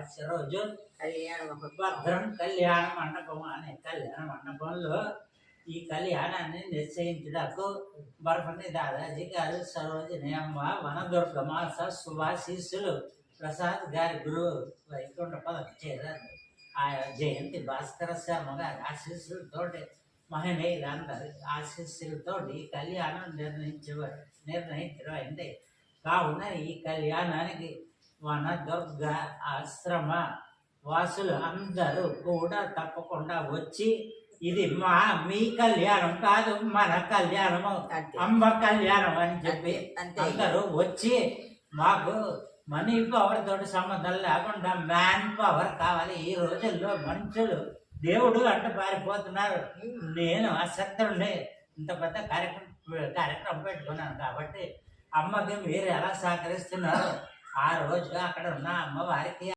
అమావాస్య రోజు భద్రం కళ్యాణ మండపం అనే కళ్యాణ మండపంలో ఈ కళ్యాణాన్ని నిశ్చయించుటకు బర్ఫని దాదాజీ గారు, సరోజిని అమ్మ, వనదుర్గమ్మ శుభాశీస్సులు ప్రసాద్ గారి గురువు వైకుంఠ పదం చేరారు. ఆ జయంతి భాస్కర శర్మ గారి ఆశీస్సులతోటి, మహిళలందరి ఆశీస్సులతోటి ఈ కళ్యాణం నిర్ణయించబడింది. కావున ఈ కళ్యాణానికి వనదుర్గ ఆశ్రమ వాసులు అందరూ కూడా తప్పకుండా వచ్చి, ఇది మీ కళ్యాణం కాదు, మన కళ్యాణము, అమ్మ కళ్యాణం అని చెప్పి అందరూ వచ్చి, మాకు మనీ పవర్ తోటి సంబంధం లేకుండా మ్యాన్ పవర్ కావాలి. ఈ రోజుల్లో మనుషులు దేవుడు అంట పారిపోతున్నారు. నేను అసక్తుడిని ఇంత పెద్ద కార్యక్రమం పెట్టుకున్నాను కాబట్టి అమ్మకి మీరు ఎలా సహకరిస్తున్నారు, ఆ రోజుగా అక్కడ ఉన్న అమ్మవారికి